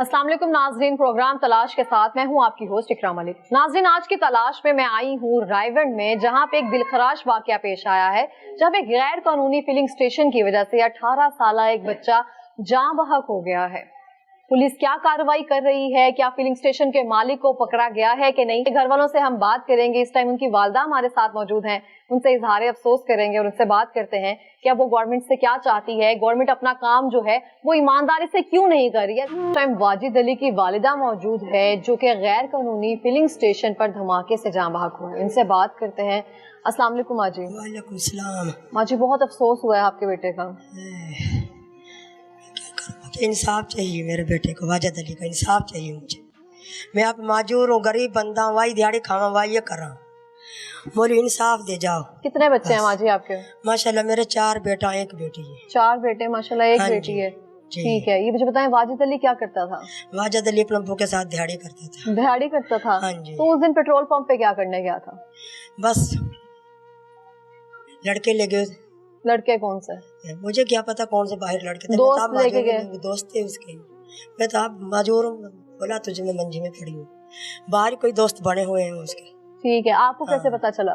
अस्सलाम वालेकुम नाज़रीन, प्रोग्राम तलाश के साथ मैं हूं आपकी होस्ट इकराम मलिक। नाज़रीन, आज की तलाश में मैं आई हूं रायगढ़ में, जहां पे एक दिलखराश वाकया पेश आया है, जहां पे गैर कानूनी फिलिंग स्टेशन की वजह से 18 साल एक बच्चा जान बहक हो गया है। पुलिस क्या कार्रवाई कर रही है, क्या फिलिंग स्टेशन के मालिक को पकड़ा गया है कि नहीं, घर वालों से हम बात करेंगे। इस टाइम उनकी वालदा हमारे साथ मौजूद हैं, उनसे इजहार अफसोस करेंगे और उनसे बात करते हैं कि अब वो गवर्नमेंट से क्या चाहती है, गवर्नमेंट अपना काम जो है वो ईमानदारी से क्यों नहीं कर रही है। इस टाइम वाजिद अली की वालिदा मौजूद है, जो कि गैर कानूनी फिलिंग स्टेशन पर धमाके से जान बहक हुआ है। इनसे बात करते हैं। अस्सलाम वालेकुम माँ जी। वालेकुम सलाम। माँ जी, बहुत अफसोस हुआ है आपके बेटे का। इंसाफ चाहिए मेरे बेटे को, वाजिद अली का इंसाफ चाहिए मुझे। मैं आप माजूर हूँ, गरीब बंदा हूँ, वाई दिहाड़ी खावा वाई ये कर रहा हूँ। बोलो इंसाफ दे जाओ। कितने बच्चे हैं माँ जी आपके? माशाल्लाह मेरे 4 बेटा 1 बेटी है। 4 बेटे माशाल्लाह, 1 बेटी है। ठीक है, ये मुझे बताएं, वाजिद अली क्या करता था? वाजिद अली अपने अब्बू के साथ दिहाड़ी करता था। दिहाड़ी करता था? हाँ जी। तो उस दिन पेट्रोल पंप पे क्या करने गया था? बस लड़के ले गए। लड़के कौन से? मुझे क्या पता कौन से बाहर लड़के थे। दोस्त लेके गए? दोस्त थे उसके। मैं तो आप माजूर हूँ, बोला तुझे मैं मंजी में पड़ी हूँ। बाहर कोई दोस्त बने हुए हैं उसके। ठीक है, आपको कैसे पता चला?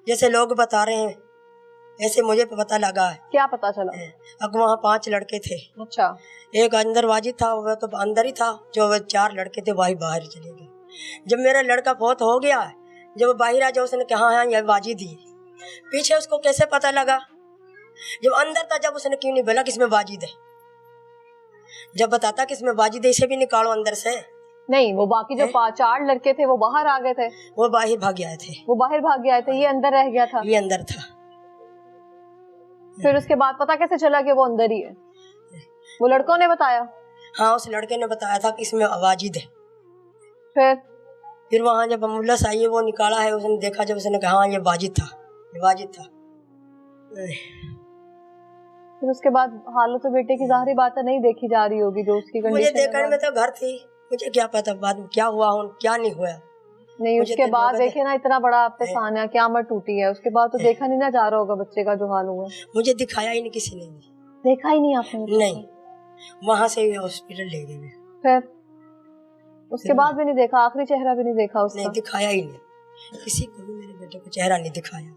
जैसे लोग बता रहे हैं ऐसे मुझे पता लगा है। क्या पता चला? अब वहाँ 5 लड़के थे। अच्छा। एक अंदर वाजिद था, वो तो अंदर ही था। जो 4 लड़के थे वही बाहर चले गए। जब मेरा लड़का बहुत हो गया, जब बाहर आ जाओ, उसने कहा हाँ ये वाजिद ही। पीछे उसको कैसे पता लगा? जब अंदर था, जब उसने क्यों नहीं बोला कि इसमें वाजिद है? जब बताता कि इसमें वाजिद है, इसे भी निकालो अंदर से। नहीं, वो बाकी जो 4 लड़के थे वो बाहर आ गए थे। वो बाहर भाग गए थे। वो बाहर भाग गए थे, ये अंदर रह गया था। ये अंदर था। फिर उसके बाद पता कैसे चला कि वो अंदर ही है? वो लड़कों ने बताया? हाँ, उस लड़के ने बताया था कि इसमें वाजिद है। फिर वहाँ जब एम्बुलेंस आई है, वो निकाला है, उसने देखा, जब उसने कहा हाँ ये वाजिद था, ये वाजिद था। फिर उसके बाद हालत तो बेटे की ज़ाहिरी बात है नहीं देखी जा रही होगी, जो उसकी कंडीशन। मुझे देखने में तो घर थी, मुझे क्या पता बाद में क्या हुआ हो क्या नहीं हुआ। नहीं, उसके बाद देखे ना, इतना बड़ा आप पे सानिया क़यामत टूटी है, उसके बाद तो देखा नहीं ना जा रहा होगा बच्चे का जो हाल हुआ। मुझे दिखाया ही नहीं, किसी ने देखा ही नहीं आपने? नहीं, वहाँ से हॉस्पिटल ले गए। फिर उसके बाद भी नहीं देखा, आखिरी चेहरा भी नहीं देखा उसका? नहीं, दिखाया ही नहीं, किसी को भी मेरे बेटे को चेहरा नहीं दिखाया।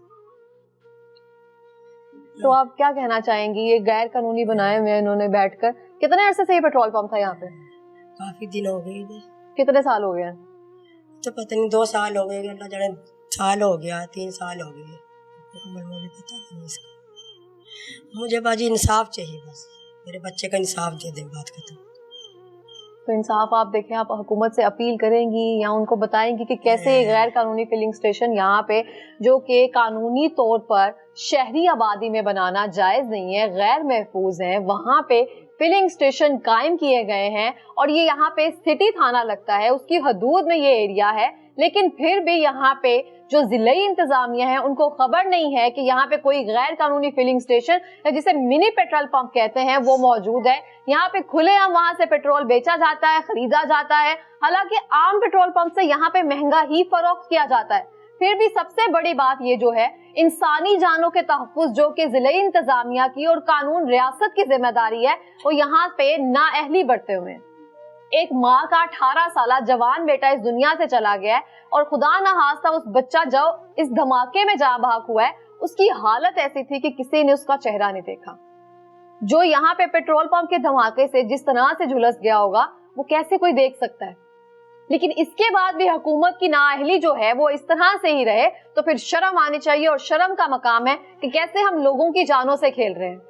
तो आप क्या कहना चाहेंगी? ये गैर कानूनी बनाए हुए इन्होंने बैठकर। कितने अरसे से ये पेट्रोल पंप था यहाँ पे? काफी दिन हो गए। कितने साल हो गए? तो पता नहीं, 2 साल हो गए, अल्लाह जाने साल हो गया, 3 साल हो गए, मुझे पता नहीं इसका। मुझे बाजी इंसाफ चाहिए, बस मेरे बच्चे का इंसाफ दे दे, बात खत्म। तो इंसाफ आप देखें, आप हुकूमत से अपील करेंगी या उनको बताएंगी कि कैसे गैर कानूनी फिलिंग स्टेशन यहाँ पे, जो कि कानूनी तौर पर शहरी आबादी में बनाना जायज नहीं है, गैर महफूज है, वहाँ पे फिलिंग स्टेशन कायम किए गए हैं और ये यहाँ पे सिटी थाना लगता है, उसकी हदूद में ये एरिया है, लेकिन फिर भी यहाँ पे जो जिलाई इंतजामिया है उनको खबर नहीं है कि यहाँ पे कोई गैर कानूनी फिलिंग स्टेशन या जिसे मिनी पेट्रोल पंप कहते हैं वो मौजूद है। यहाँ पे खुलेआम वहाँ से पेट्रोल बेचा जाता है, खरीदा जाता है, हालांकि आम पेट्रोल पंप से यहाँ पे महंगा ही फरोख्त किया जाता है। फिर भी सबसे बड़ी बात ये जो है, इंसानी जानों के तहफ़्फ़ुज़ जो कि जिले इंतजामिया की और कानून रियासत की जिम्मेदारी है, वो यहाँ पे नाअहली बरते हुए। एक माँ का 18 साल जवान बेटा इस दुनिया से चला गया है और खुदा न खास्ता उस बच्चा जो इस धमाके में जान बहक हुआ है, उसकी हालत ऐसी थी कि किसी ने उसका चेहरा नहीं देखा। जो यहाँ पे पेट्रोल पंप के धमाके से जिस तरह से झुलस गया होगा, वो कैसे कोई देख सकता है? लेकिन इसके बाद भी हुकूमत की नाअहली जो है वो इस तरह से ही रहे, तो फिर शर्म आनी चाहिए और शर्म का मकाम है कि कैसे हम लोगों की जानों से खेल रहे हैं।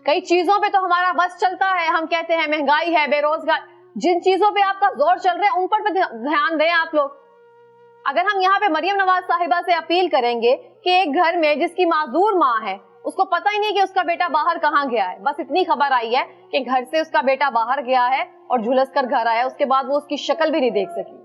कई चीजों पे तो हमारा बस चलता है, हम कहते हैं महंगाई है, बेरोजगार, जिन चीजों पे आपका जोर चल रहा है उन पर ध्यान दें आप लोग। अगर हम यहाँ पे मरियम नवाज साहिबा से अपील करेंगे कि एक घर में जिसकी माजूर माँ है, उसको पता ही नहीं कि उसका बेटा बाहर कहाँ गया है, बस इतनी खबर आई है कि घर से उसका बेटा बाहर गया है और झुलस कर घर आया, उसके बाद वो उसकी शक्ल भी नहीं देख सकी।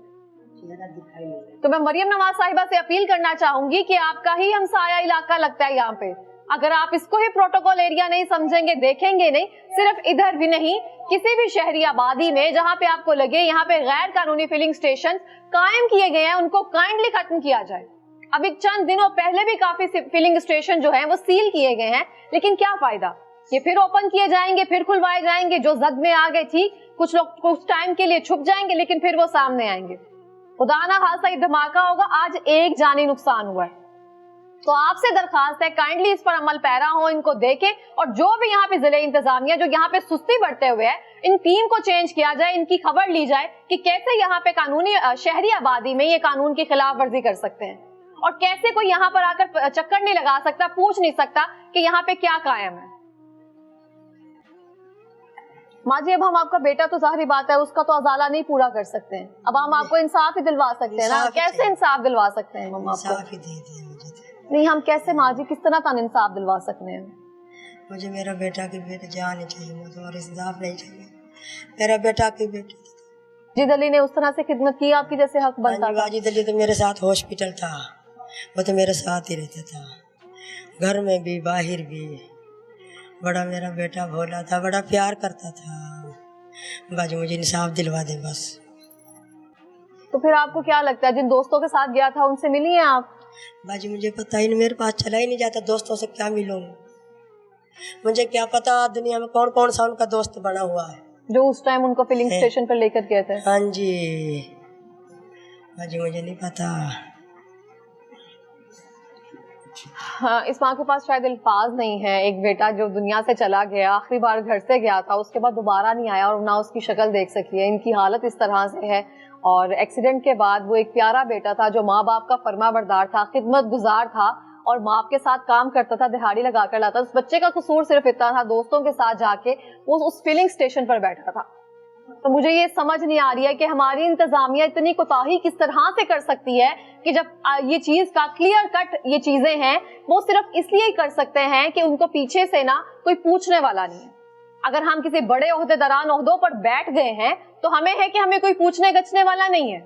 तो मैं मरियम नवाज साहिबा से अपील करना चाहूंगी कि आपका ही हमसाया इलाका लगता है यहाँ पे, अगर आप इसको ही प्रोटोकॉल एरिया नहीं समझेंगे, देखेंगे नहीं, सिर्फ इधर भी नहीं, किसी भी शहरी आबादी में जहाँ पे आपको लगे यहाँ पे गैर कानूनी फिलिंग स्टेशन कायम किए गए हैं, उनको काइंडली खत्म किया जाए। अभी चंद दिनों पहले भी काफी फिलिंग स्टेशन जो है वो सील किए गए हैं, लेकिन क्या फायदा? ये फिर ओपन किए जाएंगे, फिर खुलवाए जाएंगे। जो जद में आ गए ठीक, कुछ लोग कुछ टाइम के लिए छुप जाएंगे, लेकिन फिर वो सामने आएंगे। खुदा ना खासा ये धमाका होगा, आज एक जानी नुकसान हुआ है। तो आपसे दरखास्त है काइंडली इस पर अमल पैरा हो, इनको देखें, और जो भी यहाँ पे जिले इंतजामिया जो यहाँ पे सुस्ती बढ़ते हुए है, इन टीम को चेंज किया जाए, इनकी खबर ली जाए कि कैसे यहाँ पे कानूनी शहरी आबादी में ये कानून की खिलाफ वर्जी कर सकते हैं, और कैसे कोई यहाँ पर आकर चक्कर नहीं लगा सकता, पूछ नहीं सकता कि यहाँ पे क्या कायम है। माँ जी, अब हम आपका बेटा तो जाहिर बात है उसका तो अजाला नहीं पूरा कर सकते हैं, अब हम आपको इंसाफ ही दिलवा सकते हैं ना। कैसे इंसाफ दिलवा सकते हैं हम आपको? नहीं, हम कैसे माँ जी, किस तरह का इंसाफ दिलवा सकते हैं? मुझे मेरा बेटा की बेटी जानी चाहिए, मुझे और इंसाफ नहीं चाहिए, मेरा बेटा की बेटी। वाजिद अली ने उस तरह से खिदमत की आपकी जैसे हक बनता था? वाजिद अली तो मेरे साथ हॉस्पिटल था, वो तो मेरे साथ ही रहता था, घर में भी बाहर भी। बड़ा मेरा बेटा भोला था, बड़ा प्यार करता था। बाजी मुझे इंसाफ दिलवा दे बस। तो फिर आपको क्या लगता है, जिन दोस्तों के साथ गया था उनसे मिली हैं आप? बाजी मुझे पता ही नहीं, मेरे पास चला ही नहीं जाता, दोस्तों से क्या मिलूंगा, मुझे क्या पता दुनिया में कौन कौन सा उनका दोस्त बना हुआ है जो उस टाइम उनको फिलिंग स्टेशन पर लेकर गए थे। हाँ जी बाजी, मुझे नहीं पता। हाँ, इस माँ के पास शायद अल्फाज नहीं है। एक बेटा जो दुनिया से चला गया, आखिरी बार घर से गया था, उसके बाद दोबारा नहीं आया और ना उसकी शक्ल देख सकी है। इनकी हालत इस तरह से है, और एक्सीडेंट के बाद वो एक प्यारा बेटा था जो माँ बाप का फर्मा बरदार था, खिदमत गुजार था, और माँ के साथ काम करता था, दिहाड़ी लगा कर लाता। उस बच्चे का कसूर सिर्फ इतना था, दोस्तों के साथ जाके वो उस फिलिंग स्टेशन पर बैठा था। तो मुझे ये समझ नहीं आ रही है कि हमारी इंतजामिया इतनी कोताही किस तरह से कर सकती है कि जब ये चीज का क्लियर कट ये चीजें हैं, वो सिर्फ इसलिए कर सकते हैं कि उनको पीछे से ना कोई पूछने वाला नहीं है। अगर हम किसी बड़े ओहदेदारान ओहदों पर बैठ गए हैं तो हमें है कि हमें कोई पूछने गछने वाला नहीं है।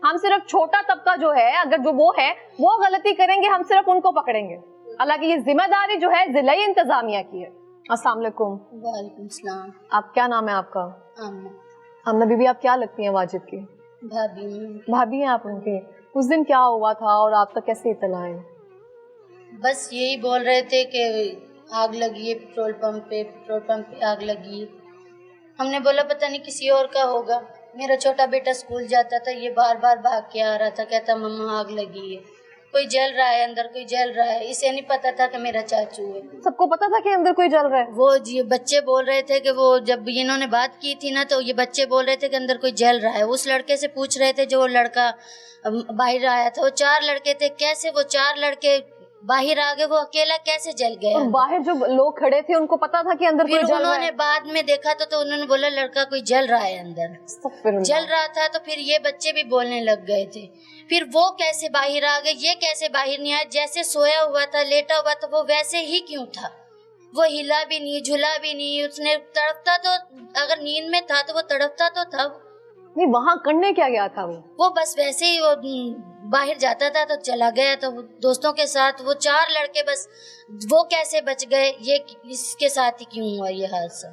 हम सिर्फ छोटा तबका जो है, अगर जो वो है वो गलती करेंगे, हम सिर्फ उनको पकड़ेंगे। हालांकि ये जिम्मेदारी जो है जिला इंतजामिया की है। अस्सलाम वालेकुम। वालेकुम सलाम। आप क्या नाम है आपका? आमना। आमना बीबी, आप क्या लगती हैं वाजिद की? भाभी हैं आप उनके। उस दिन क्या हुआ था और आप तक कैसे इत्तला है? बस यही बोल रहे थे कि आग लगी है पेट्रोल पंप पे आग लगी है। हमने बोला पता नहीं किसी और का होगा। मेरा छोटा बेटा स्कूल जाता था, ये बार बार भाग के आ रहा था, कहता मम्मा आग लगी है, कोई जल रहा है अंदर, कोई जल रहा है। इसे नहीं पता था कि मेरा चाचू है। सबको पता था कि अंदर कोई जल रहा है? वो जी बच्चे बोल रहे थे कि वो जब इन्होंने बात की थी ना, तो ये बच्चे बोल रहे थे कि अंदर कोई जल रहा है। उस लड़के से पूछ रहे थे, जो लड़का बाहर आया था, वो 4 लड़के थे, कैसे वो 4 लड़के बाहर आ गए, वो अकेला कैसे जल गया? और बाहर जो लोग खड़े थे उनको पता था कि अंदर कोई जल रहा है? उन्होंने बाद में देखा तो उन्होंने बोला लड़का कोई जल रहा है अंदर। जल रहा था तो फिर ये बच्चे भी बोलने लग गए थे। फिर वो कैसे बाहर आ गए, ये कैसे बाहर नहीं आया? जैसे सोया हुआ था, लेटा हुआ था, वो वैसे ही क्यों था? वो हिला भी नहीं, झुला भी नहीं। उसने तड़पता तो, अगर नींद में था तो वो तड़पता तो था। नहीं, वहाँ करने क्या गया था वो बस वैसे ही वो बाहर जाता था तो चला गया, तो दोस्तों के साथ। वो 4 लड़के बस, वो कैसे बच गए? ये इसके साथ ही क्यों हुआ ये हादसा?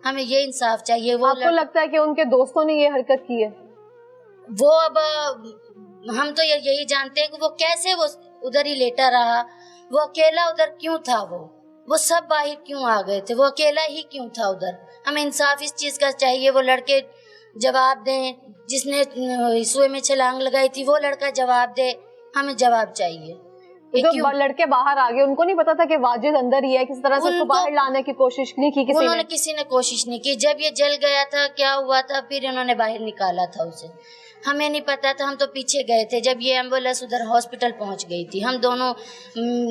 हमें ये इंसाफ चाहिए। वो आपको लगता है कि उनके दोस्तों ने ये हरकत की है? वो अब हम तो यही जानते हैं कि वो कैसे वो उधर ही लेटा रहा, वो अकेला उधर क्यों था? वो सब बाहर क्यों आ गए थे? वो अकेला ही क्यों था उधर? हमें इंसाफ इस चीज का चाहिए। वो लड़के जवाब दें, जिसने सुए में छलांग लगाई थी वो लड़का जवाब दे। हमें जवाब चाहिए। जो लड़के बाहर आ गए, उनको नहीं पता था कि वाजिद अंदर ही है? किस तरह से उसको बाहर लाने की कोशिश नहीं की किसी ने कोशिश नहीं की। जब ये जल गया था, क्या हुआ था, फिर उन्होंने बाहर निकाला था उसे। हमें नहीं पता था, हम तो पीछे गए थे। जब ये एम्बुलेंस उधर हॉस्पिटल पहुंच गई थी, हम दोनों,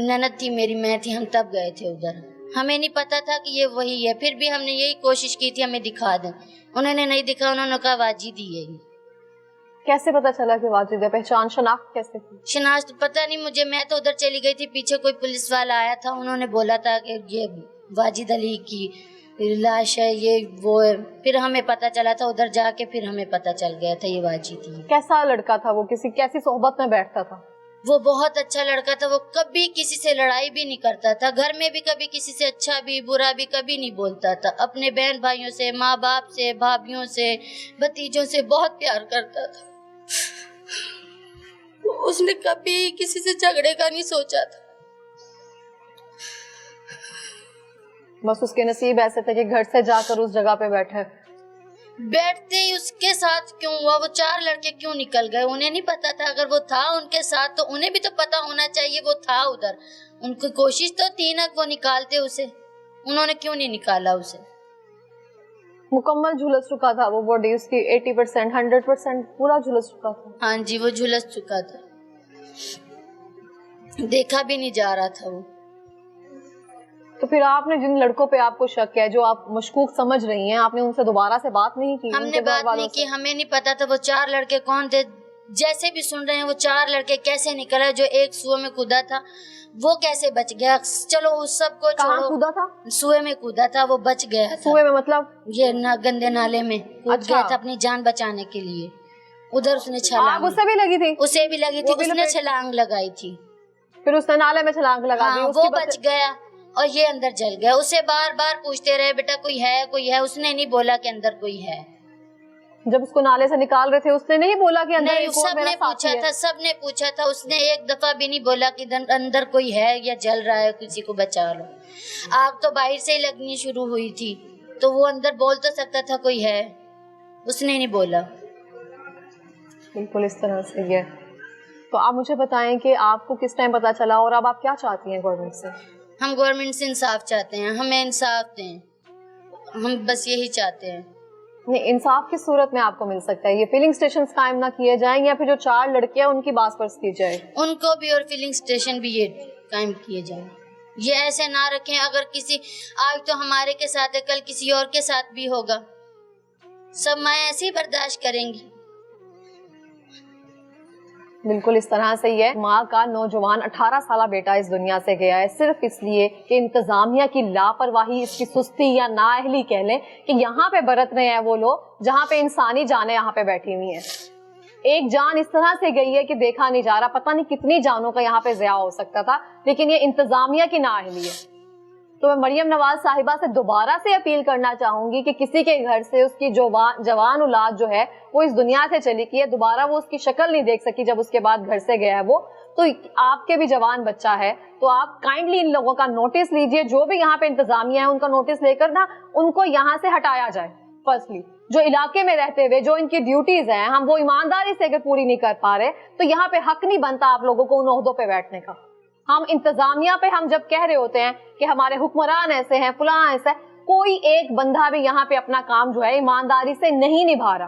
ननद थी मेरी, मैं थी, हम तब गए थे उधर। हमें नहीं पता था कि ये वही है। फिर भी हमने यही कोशिश की थी हमें दिखा दें, उन्होंने नहीं दिखा। उन्होंने कहा वाजिद ही है। कैसे पता चला कि वाजिद है? पहचान शनाख्त कैसे की? शनाख्त पता नहीं मुझे, मैं तो उधर चली गई थी, पीछे कोई पुलिस वाला आया था, उन्होंने बोला था कि ये वाजिद अली की लाश है, ये वो है। फिर हमें पता चला था उधर जाके, फिर हमें पता चल गया था ये वाजिद ही। कैसा लड़का था वो? कैसी सोहबत में बैठता था वो? बहुत अच्छा लड़का था। वो कभी किसी से लड़ाई भी नहीं करता था, घर में भी कभी किसी से अच्छा भी बुरा भी कभी नहीं बोलता था। अपने बहन भाइयों से, माँ बाप से, भाभीयों से, भतीजों से बहुत प्यार करता था। उसने कभी किसी से झगड़े का नहीं सोचा था। बस उसके नसीब ऐसे थे कि घर से जाकर उस जगह पे बैठे। बैठते ही उसके साथ क्यों हुआ? वो 4 लड़के क्यों निकल गए? उन्हें नहीं पता था? अगर वो था उनके साथ तो उन्हें भी तो पता होना चाहिए वो था उधर। उनकी कोशिश तो थी ना वो निकालते उसे, उन्होंने क्यों नहीं निकाला उसे? मुकम्मल झुलस चुका था वो बॉडी उसकी, 80% 100% पूरा झुलस चुका था। हाँ जी, वो झुलस चुका था, देखा भी नहीं जा रहा था वो। तो फिर आपने जिन लड़कों पे आपको शक है, जो आप मशकूक समझ रही हैं, आपने उनसे दोबारा से बात नहीं की? हमने बात नहीं की, हमें नहीं पता था वो 4 लड़के कौन थे। जैसे भी सुन रहे हैं वो 4 लड़के कैसे निकले, जो एक सुए में कूदा था वो कैसे बच गया? चलो उस सब को छोड़ो, कूदा था? सुए में कूदा था, वो बच गया था। सुए में मतलब ये गंदे नाले में कूद गया था अपनी जान बचाने के लिए। उधर उसने छलांग, उसे भी लगी थी? उसे भी लगी थी, उसने छलांग लगाई थी, फिर उसने नाले में छलांग लगा दी। वो बच गया और ये अंदर जल गया। उसे बार बार पूछते रहे बेटा कोई है, कोई है, उसने नहीं बोला कि अंदर कोई है। जब उसको नाले से निकाल रहे थे उसने नहीं बोला कि अंदर नहीं, सबने पूछा था, सबने पूछा था, उसने एक दफा भी नहीं बोला कि अंदर कोई है या जल रहा है, किसी को बचा लो। आग तो बाहर से ही लगनी शुरू हुई थी, तो वो अंदर बोल तो सकता था कोई है, उसने नहीं बोला। बिल्कुल इस तरह से है। तो आप मुझे बताएं कि आपको किस टाइम पता चला और अब आप क्या चाहती हैं गवर्नमेंट से? हम गवर्नमेंट से इंसाफ चाहते हैं, हमें इंसाफ दें, हम बस यही चाहते हैं। नहीं, इंसाफ किस सूरत में आपको मिल सकता है? ये फिलिंग स्टेशन कायम ना किए जाएं या फिर जो 4 लड़के हैं उनकी बासपर्स की जाए? उनको भी और फिलिंग स्टेशन भी ये कायम किए जाए। ये ऐसे ना रखें, अगर किसी आज तो हमारे के साथ है, कल किसी और के साथ भी होगा, सब माएं ऐसे ही बर्दाश्त करेंगी। बिल्कुल इस तरह से ही है। माँ का नौजवान 18 साल बेटा इस दुनिया से गया है सिर्फ इसलिए कि इंतजामिया की लापरवाही, इसकी सुस्ती या नाअहली कह लें, कि यहाँ पे बरत रहे हैं वो लोग जहाँ पे इंसानी जानें यहाँ पे बैठी हुई हैं। एक जान इस तरह से गई है कि देखा नहीं जा रहा, पता नहीं कितनी जानों का यहाँ पे ज़िया हो सकता था, लेकिन ये इंतजामिया की नाअहली है। तो मैं मरियम नवाज साहिबा से दोबारा से अपील करना चाहूंगी कि किसी के घर से उसकी जवान औलाद जो है वो इस दुनिया से चली गई है, दोबारा वो उसकी शक्ल नहीं देख सकी जब उसके बाद घर से गया है वो, तो आपके भी जवान बच्चा है, तो आप काइंडली इन लोगों का नोटिस लीजिए, जो भी यहाँ पे इंतजामिया है उनका नोटिस लेकर ना उनको यहाँ से हटाया जाए। फर्स्टली जो इलाके में रहते हुए जो इनकी ड्यूटीज हैं, हम वो ईमानदारी से अगर पूरी नहीं कर पा रहे तो यहाँ पे हक नहीं बनता आप लोगों को उन ओहदों पे बैठने का। हम इंतजामिया पे हम जब कह रहे होते हैं कि हमारे हुक्मरान ऐसे हैं, फलां ऐसा है, कोई एक बंदा भी यहाँ पे अपना काम जो है ईमानदारी से नहीं निभा रहा।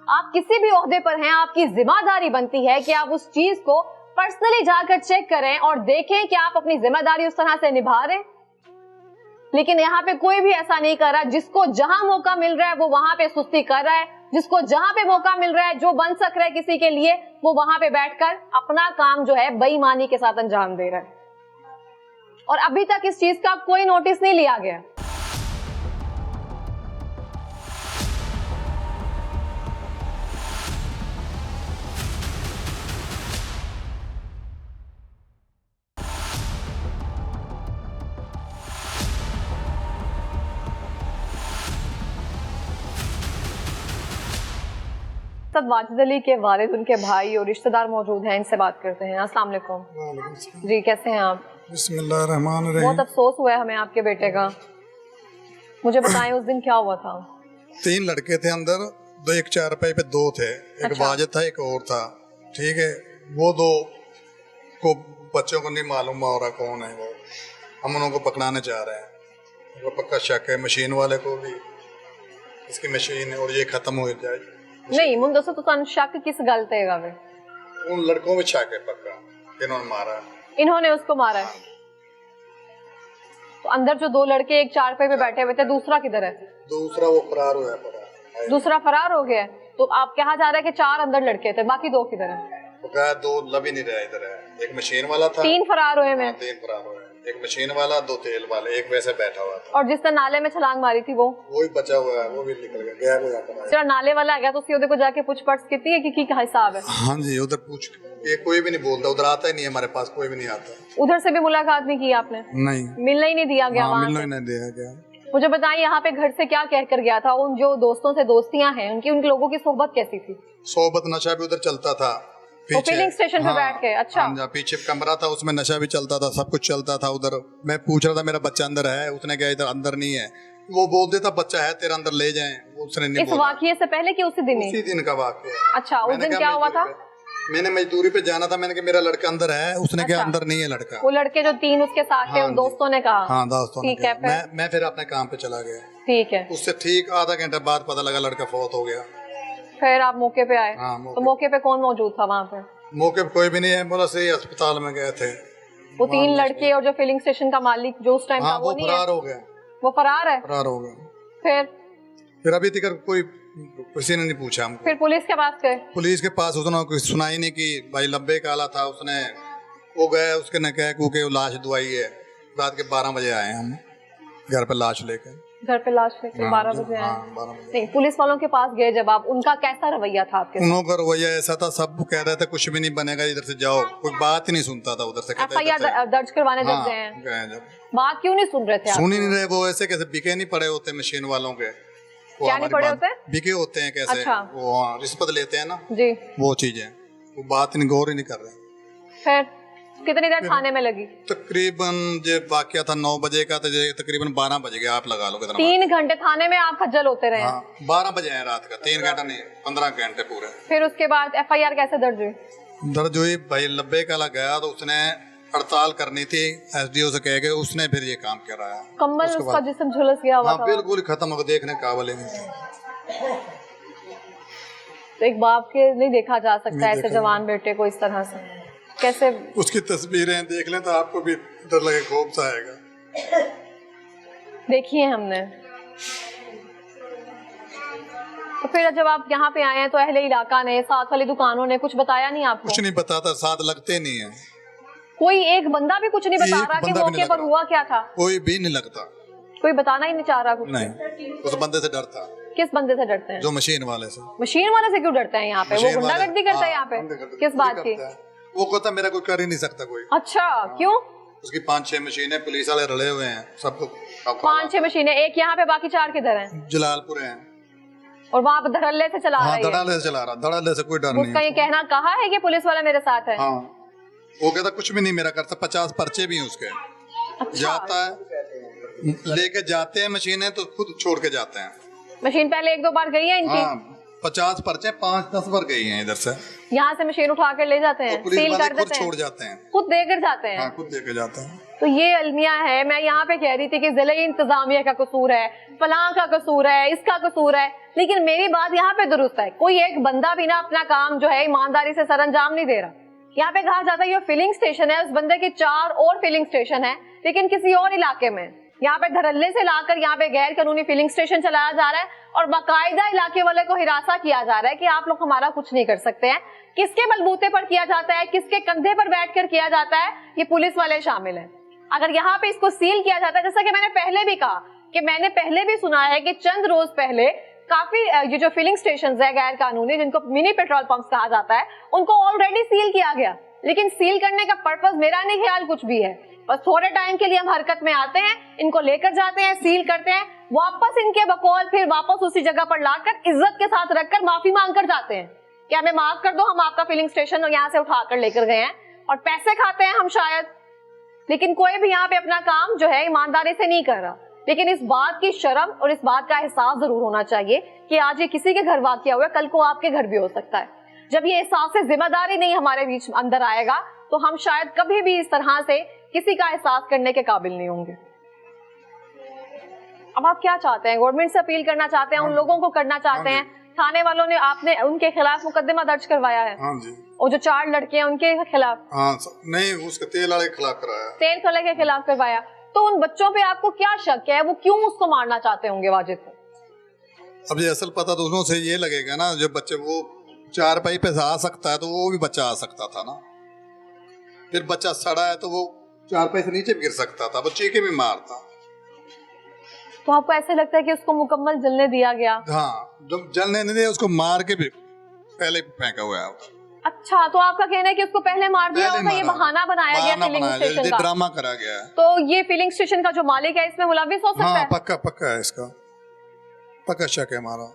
आप किसी भी ओहदे पर हैं, आपकी जिम्मेदारी बनती है कि आप उस चीज को पर्सनली जाकर चेक करें और देखें कि आप अपनी जिम्मेदारी उस तरह से निभा रहे। लेकिन यहाँ पे कोई भी ऐसा नहीं कर रहा। जिसको जहां मौका मिल रहा है वो वहां पे सुस्ती कर रहा है, जिसको जहां पे मौका मिल रहा है, जो बन सक रहा है किसी के लिए, वो वहां पे बैठकर अपना काम जो है बेईमानी के साथ अंजाम दे रहा है। और अभी तक इस चीज का कोई नोटिस नहीं लिया गया। वाजिद अली के वालिद, उनके भाई और रिश्तेदार मौजूद हैं, इनसे बात करते हैं। अस्सलाम वालेकुम जी, कैसे हैं आप? बिस्मिल्लाहिर्रहमानिर्रहीम। बहुत अफसोस हुआ है हमें आपके बेटे का, मुझे बताएं उस दिन क्या हुआ था? 3 लड़के थे अंदर, एक चारपाई पे 2 थे, एक अच्छा। वाजिद था, एक और था, ठीक है। वो 2 को बच्चों को नहीं मालूम हो रहा कौन है वो, हम उनको पकड़ाने जा रहे हैं। वो पक्का शक है, मशीन वाले को भी, इसकी मशीन है और ये खत्म हो जाए। नहीं मुझे दसो तो शक किस गल ते वे? उन लड़कों में शक है पक्का, इन्होंने मारा, इन्होंने उसको मारा है। तो अंदर जो 2 लड़के एक चारपाई पे बैठे हुए थे, दूसरा किधर है? दूसरा वो फरार हुआ है। दूसरा फरार हो गया है। तो आप कहा जा रहा है कि 4 अंदर लड़के थे, बाकी 2 किधर है? वो कहा 2 लभ ही नहीं रहा इधर है। एक मशीन वाला था, 3 फरार हुए में। 3 फरार हुए, एक मशीन वाला, 2 तेल वाले, एक वैसे बैठा हुआ था। और जिसने नाले में छलांग मारी थी वो ही बचा हुआ है, वो भी निकल गया, गैब हो जाता जो नाले वाला है तो उसी को जाके पूछ पछ की है कि क्या हिसाब है? हाँ जी, उधर पूछ, ये कोई भी नहीं बोलता, उधर आता ही नहीं है, हमारे पास कोई भी नहीं आता। उधर से भी मुलाकात नहीं की आपने? नहीं, मिलने ही नहीं दिया गया? मिलने ही नहीं दिया गया। मुझे बताइए यहाँ पे घर से क्या कह कर गया था? उन जो दोस्तों से दोस्तियां हैं उनकी, उन लोगों की सोहबत कैसी थी? सोहबत नशा भी उधर चलता था, फिलिंग स्टेशन पे बैठ के? अच्छा। हाँ, पीछे कमरा था, उसमें नशा भी चलता था, सब कुछ चलता था उधर। मैं पूछ रहा था मेरा बच्चा अंदर है, उसने कहा इधर अंदर नहीं है। वो बोल देता बच्चा है तेरा अंदर ले जाएं, उसने नहीं इस बोला। वाकये से पहले कि उसी दिन ही? उसी दिन का वाकया। अच्छा, उस दिन क्या हुआ था? मैंने मजदूरी पे जाना था, मैंने कहा मेरा लड़का अंदर है, उसने कहा अंदर नहीं है लड़का। वो लड़के जो 3 उसके साथ थे, उन दोस्तों ने कहा? हाँ, दोस्तों ने ठीक है, कहा। मैं फिर अपने काम पे चला गया। ठीक है। उससे ठीक आधा घंटा बाद पता लगा लड़का फौत हो गया। फिर आप मौके पे आए? हाँ, तो मौके पे कौन मौजूद था वहाँ पे? मौके पे कोई भी नहीं है, बोला सही अस्पताल में गए थे। वो 3 लड़के और जो फिलिंग स्टेशन का मालिक जो उस टाइम था, वो नहीं है? फरार हो गया। वो फरार है? फरार हो गया। फिर अभी तक कोई किसी ने नहीं पूछा हमको। फिर पुलिस के पास गए? पुलिस के पास उसने कुछ सुनाई नहीं की। भाई लंबे काला था, उसने वो गए, उसके ने कहा क्योंकि वो लाश दुआई है। रात के 12 बजे आए हम घर पे लाश लेके। घर पे लाश लेके 12 बजे आए? 12 बजे। नहीं, पुलिस वालों के पास गए जब आप, उनका कैसा रवैया था आपके साथ? उनका रवैया ऐसा था, सब कह रहे थे कुछ भी नहीं बनेगा, इधर से जाओ। कोई बात ही नहीं सुनता था उधर से। FIR दर्ज करवाने जब गए हैं? गए जब। बात क्यों नहीं सुन रहे थे आप? सुन ही नहीं रहे वो। ऐसे कैसे बिके नहीं पड़े होते मशीन वालों के? क्या नहीं पड़े होते? बिके होते हैं कैसे? अच्छा। वो रिश्वत लेते हैं ना जी, वो चीजें। वो बात नहीं, गौर ही नहीं कर रहे। फिर कितनी देर थाने में लगी? तकरीबन जो वाकया था 9 बजे का, तो तकरीबन 12 बज गया। आप लगा लो कितना। 3 घंटे थाने में आप खज्जल होते रहे? हाँ, 12 बजे हैं रात का। 3 घंटा नहीं, 15 घंटे पूरे। फिर उसके बाद FIR कैसे दर्ज हुई? दर्ज हुई। भाई लब्बे काला गया तो उसने हड़ताल करनी थी, SDO से कह के उसने फिर ये काम कराया। कम्बल उसका जिस्म झुलस गया हुआ था? बिल्कुल खत्म हो गया, देखने काबिल ही नहीं था। तो एक बाप के नहीं देखा जा सकता ऐसे जवान बेटे को इस तरह से? कैसे? उसकी तस्वीरें देख लें तो आपको भी डर लगे, खौफ सा आएगा। देखिए हमने। तो फिर जब आप यहाँ पे आए हैं तो अहले इलाका ने, साथ वाली दुकानों ने कुछ बताया नहीं आपको? कुछ नहीं बताता, साथ लगते नहीं है। कोई एक बंदा भी कुछ नहीं बता एक रहा कि बंदा भी मौके नहीं पर लग हुआ क्या था? कोई भी नहीं लगता। कोई बताना ही नहीं चाह रहा कुछ? नहीं, उस बंदे से डरता। किस बंदे से डरते हैं? जो मशीन वाले से। मशीन वाले से क्यों डरते हैं? यहाँ पे वो गुंडागर्दी करता है यहाँ पे? किस बात की? वो कहता मेरा कोई कर ही नहीं सकता कोई। अच्छा, क्यों? उसकी 5-6 मशीनें, पुलिस वाले रले हुए हैं सबको। 5-6 मशीनें, एक यहाँ पे, बाकी 4 किधर हैं? जलालपुर हैं। और वहाँ पे धड़ल्ले से चला रहा है? धड़ल्ले से चला रहा, धड़ल्ले से कोई डर नहीं। उसका ये कहना कहा है कि पुलिस वाला मेरे साथ है? हाँ, वो कहता कुछ भी नहीं मेरा करता। 50 पर्चे भी हैं उसके। अच्छा। जाता है, लेके जाते हैं मशीनें तो खुद छोड़ के जाते हैं। मशीन पहले 1-2 बार गई है इनकी? हाँ, 50 पर्चे 5-10 बार गई हैं इधर से। यहाँ से मशीन उठा कर ले जाते हैं, पुलिस सील वाले कर खुद देते हैं, छोड़ जाते हैं, खुद देकर जाते हैं। हाँ, खुद देके जाते हैं। तो ये अलमिया है। मैं यहाँ पे कह रही थी कि जिले इंतजामिया का कसूर है, फलां का कसूर है, इसका कसूर है, लेकिन मेरी बात यहाँ पे दुरुस्त है। कोई एक बंदा भी ना अपना काम जो है ईमानदारी से सरअंजाम नहीं दे रहा। यहाँ पे कहा जाता है ये फिलिंग स्टेशन है, उस बंदे के 4 और फिलिंग स्टेशन है, लेकिन किसी और इलाके में। यहाँ पे धड़ल्ले से लाकर यहाँ पे गैर कानूनी फिलिंग स्टेशन चलाया जा रहा है और बाकायदा इलाके वाले को हिरासा किया जा रहा है कि आप लोग हमारा कुछ नहीं कर सकते हैं। किसके बलबूते पर किया जाता है, किसके कंधे पर बैठकर किया जाता है, ये पुलिस वाले शामिल हैं। अगर यहाँ पे इसको सील किया जाता है, जैसा कि मैंने पहले भी कहा कि मैंने पहले भी सुना है कि चंद रोज पहले काफी ये जो फिलिंग स्टेशन है गैर कानूनी, जिनको मिनी पेट्रोल पंप्स कहा जाता है, उनको ऑलरेडी सील किया गया। लेकिन सील करने का पर्पस मेरा नहीं ख्याल कुछ भी है, बस थोड़े टाइम के लिए हम हरकत में आते हैं, इनको लेकर जाते हैं, सील करते हैं, वापस इनके बकौल फिर वापस उसी जगह पर लाकर इज्जत के साथ रखकर माफी मांग कर जाते हैं कि हमें माफ कर दो, हम आपका फिलिंग स्टेशन यहाँ से उठाकर लेकर गए हैं, और पैसे खाते हैं हम शायद, लेकिन कोई भी यहाँ पे अपना काम जो है ईमानदारी से नहीं कर रहा। लेकिन इस बात की शर्म और इस बात का एहसास जरूर होना चाहिए कि आज ये किसी के घर वाकया हुआ, कल को आपके घर भी हो सकता है। जब ये एहसास से जिम्मेदारी नहीं हमारे बीच अंदर आएगा तो हम शायद कभी भी इस तरह से किसी का एहसास करने के काबिल नहीं होंगे। अब आप क्या चाहते हैं? गवर्नमेंट से अपील करना चाहते हैं, उन लोगों को करना चाहते हैं? थाने वालों ने आपने उनके खिलाफ मुकदमा दर्ज करवाया है? हाँ जी। और जो 4 लड़के हैं उनके खिलाफ? हाँ, नहीं, उसके तेल वाले के खिलाफ कराया। तेल वाले के खिलाफ करवाया। तो उन बच्चों पे आपको क्या शक है? वो क्यों उसको मारना चाहते होंगे वाजिद को? अब ये असल पता तो उसमें से ये लगेगा ना, जो बच्चे वो 4 पाई पे आ सकता है तो वो भी बच्चा आ सकता था ना। फिर बच्चा सड़ा है तो वो 4 पाई से नीचे भी गिर सकता था, वो चीखे भी मारता। तो आपको ऐसे लगता है कि उसको मुकम्मल जलने दिया गया? हाँ, जब जलने नहीं दिया उसको मार के भी पहले फेंका हुआ है। अच्छा, तो आपका कहना है कि उसको पहले मार दिया होता, ये बहाना बनाया गया फिलिंग स्टेशन का, ड्रामा करा गया है। तो ये फिलिंग स्टेशन का जो मालिक है इसमें मुलविस हो सकता है? पक्का है, इसका पक्का शक है हमारा।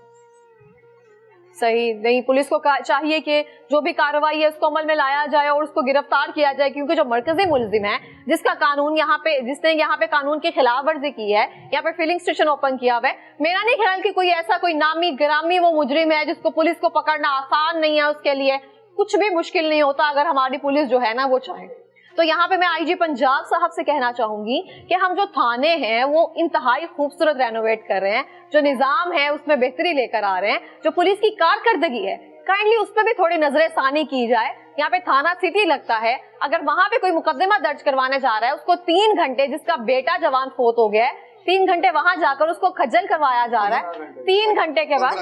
صحیح نہیں, पुलिस को चाहिए कि जो भी कार्रवाई है उसको अमल में लाया जाए और उसको गिरफ्तार किया जाए, क्योंकि जो मरकजी मुलजिम है जिसका कानून जिसने यहाँ पे कानून की खिलाफ वर्जी की है, यहाँ पे फिलिंग स्टेशन ओपन किया हुआ है, मेरा नहीं ख्याल कि कोई ऐसा कोई नामी गिरामी वो मुजरिम है जिसको पुलिस को पकड़ना आसान नहीं है. उसके लिए कुछ भी मुश्किल नहीं होता अगर हमारी पुलिस जो है ना वो चाहे. तो यहाँ पे मैं आईजी पंजाब साहब से कहना चाहूंगी कि हम जो थाने हैं वो इंतहाई खूबसूरत रेनोवेट कर रहे हैं, जो निजाम है उसमें बेहतरी लेकर आ रहे हैं, जो पुलिस की कारकर्दगी है काइंडली उस पर भी थोड़ी नजर सानी की जाए. यहाँ पे थाना सिटी लगता है, अगर वहां पे कोई मुकदमा दर्ज करवाने जा रहा है उसको 3 घंटे, जिसका बेटा जवान फोत हो गया है, 3 घंटे वहां जाकर उसको खज्जल करवाया जा रहा है. 3 घंटे के बाद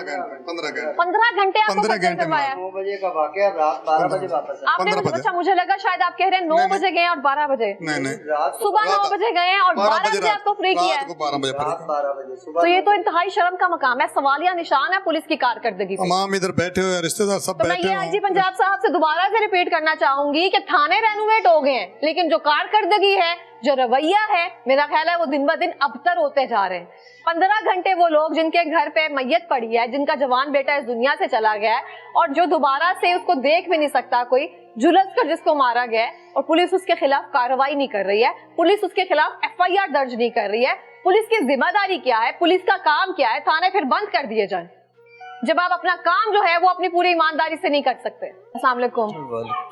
15 घंटे आपको खज्जल करवाया. 9 बजे का वाकया, रात 12 बजे वापस आए. आपने अच्छा, मुझे लगा शायद आप कह रहे हैं 9 बजे गए और 12 बजे. नहीं, सुबह 9 बजे गए और 12 बजे आपको फ्री किया है. 12 बजे रात 12 बजे सुबह. तो ये तो इंतहाई शर्म का मकाम है, सवालिया निशान है पुलिस की कारकर्दगी पे. तमाम इधर बैठे हुए रिश्तेदार सब तो मैं बैठे ये हुए आईजी पंजाब साहब से दोबारा से रिपीट करना चाहूंगी कि थाने रेनोवेट हो गए हैं, लेकिन जो कारकर्दगी है, जो रवैया है, मेरा ख्याल है वो दिन ब दिन अबतर होते जा रहे हैं. 15 घंटे वो लोग जिनके घर पे मैयत पड़ी है, जिनका जवान बेटा इस दुनिया से चला गया है और जो दोबारा से उसको देख भी नहीं सकता कोई, झुलस कर जिसको मारा गया है, और पुलिस उसके खिलाफ कार्रवाई नहीं कर रही है, पुलिस उसके खिलाफ FIR दर्ज नहीं कर रही है. पुलिस की जिम्मेदारी क्या है, पुलिस का काम क्या है? थाने फिर बंद कर दिए जाए जब आप अपना काम जो है वो अपनी पूरी ईमानदारी से नहीं कर सकते. अस्सलाम वालेकुम,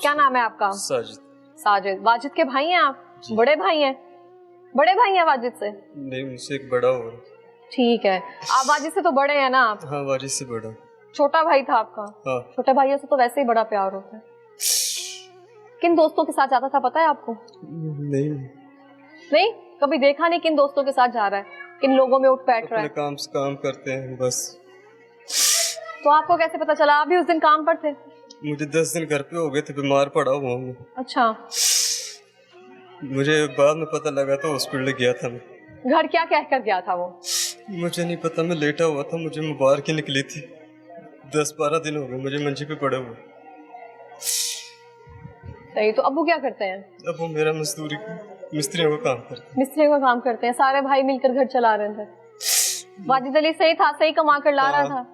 क्या नाम है आपका? साजिद. वाजिद के भाई हैं आप? बड़े भाई हैं? बड़े भाई हैं वाजिद से? नहीं, मुझसे एक बड़ा हो. ठीक है, आप वाजिद से तो बड़े हैं ना आप? हाँ, वाजिद से बड़ा. छोटा भाई था आपका? हाँ. छोटे भाइयों से तो वैसे ही बड़ा प्यार होता है. किन दोस्तों के साथ जाता था पता है आपको? नहीं, कभी देखा नहीं किन दोस्तों के साथ जा रहा है, किन लोगों में उठ बैठ रहा है? अपने काम से काम करते हैं बस. तो आपको कैसे पता चला? आप भी उस दिन काम पर थे? मुझे 10 दिन घर पे हो गए थे, बीमार पड़ा हुआ हूँ. अच्छा, मुझे बाद में पता लगा तो हॉस्पिटल गया था मैं. घर क्या कह कर गया था वो? मुझे नहीं पता, मैं लेटा हुआ था, मुझे मुबारक निकली थी. 10-12 दिन हो गए मुझे मंजी पे पड़े हुए. सही. तो अब्बू क्या करते हैं? अब वो मेरा मिस्त्रियों का काम करते हैं. मिस्त्री का काम करते हैं. सारे भाई मिलकर घर चला रहे थे. वाजिद अली सही था, सही कमा कर ला रहा था,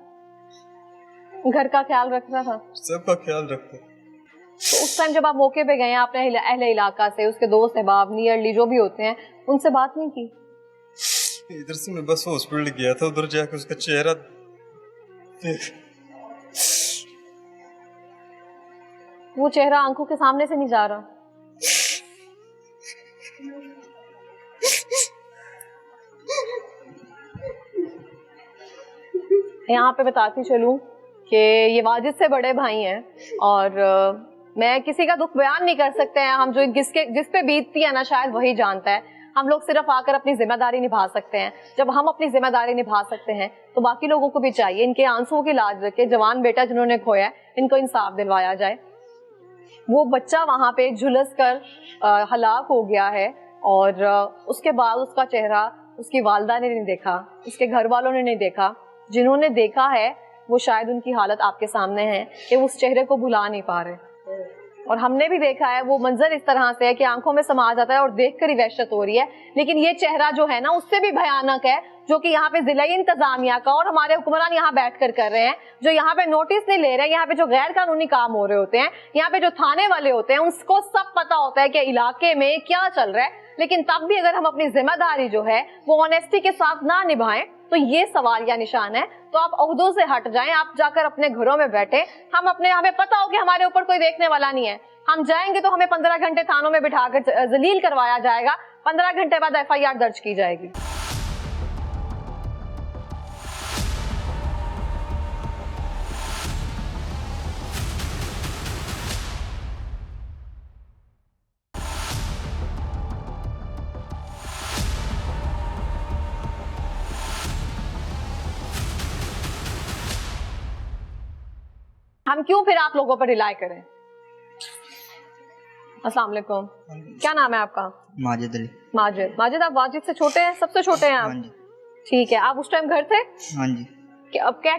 घर का ख्याल रख रहा था, सबका ख्याल रखते. तो उस टाइम जब आप मौके पे गए हैं, आपने अहले इलाका से, उसके दोस्त अहबाब नियरली जो भी होते हैं, उनसे बात नहीं की? इधर से मैं बस हॉस्पिटल गया था, उधर जाकर उसका चेहरा वो चेहरा आंखों के सामने से नहीं जा रहा. यहाँ पे बताती चलूं कि ये वाजिद से बड़े भाई हैं और मैं किसी का दुख बयान नहीं कर सकते हैं. हम जो जिस पे बीतती है ना शायद वही जानता है. हम लोग सिर्फ आकर अपनी जिम्मेदारी निभा सकते हैं. जब हम अपनी जिम्मेदारी निभा सकते हैं तो बाकी लोगों को भी चाहिए इनके आंसुओं की लाज रखे. जवान बेटा जिन्होंने खोया है, इनको इंसाफ दिलवाया जाए. वो बच्चा वहां पे झुलस कर हलाक हो गया है और उसके बाद उसका चेहरा उसकी वालदा ने नहीं देखा, उसके घर वालों ने नहीं देखा. जिन्होंने देखा है वो शायद उनकी हालत आपके सामने है कि वो उस चेहरे को भुला नहीं पा रहे. और हमने भी देखा है वो मंजर इस तरह से है कि आंखों में समा जाता है और देखकर ही वहशत हो रही है. लेकिन ये चेहरा जो है ना उससे भी भयानक है, जो कि यहाँ पे जिला इंतजामिया का और हमारे हुक्मरान यहाँ बैठकर कर रहे हैं, जो यहाँ पे नोटिस नहीं ले रहे. यहाँ पे जो गैर कानूनी काम हो रहे होते हैं, यहाँ पे जो थाने वाले होते हैं, उनको सब पता होता है कि इलाके में क्या चल रहा है. लेकिन तब भी अगर हम अपनी जिम्मेदारी जो है वो ऑनेस्टी के साथ ना निभाएं तो ये सवाल या निशान है. तो आप ओहदों से हट जाएं, आप जाकर अपने घरों में बैठे. हमें पता हो कि हमारे ऊपर कोई देखने वाला नहीं है. हम जाएंगे तो हमें 15 घंटे थानों में बिठाकर जलील करवाया जाएगा. 15 घंटे बाद FIR दर्ज की जाएगी. हम क्यों फिर आप लोगों पर रिलाई करें? अस्सलाम वालेकुम, क्या नाम है आपका? माजिद अली. माजिद, आप वाजिद से छोटे हैं? सबसे छोटे हैं आप? ठीक है. आप उस टाइम घर थे? हाँ जी. अब क्या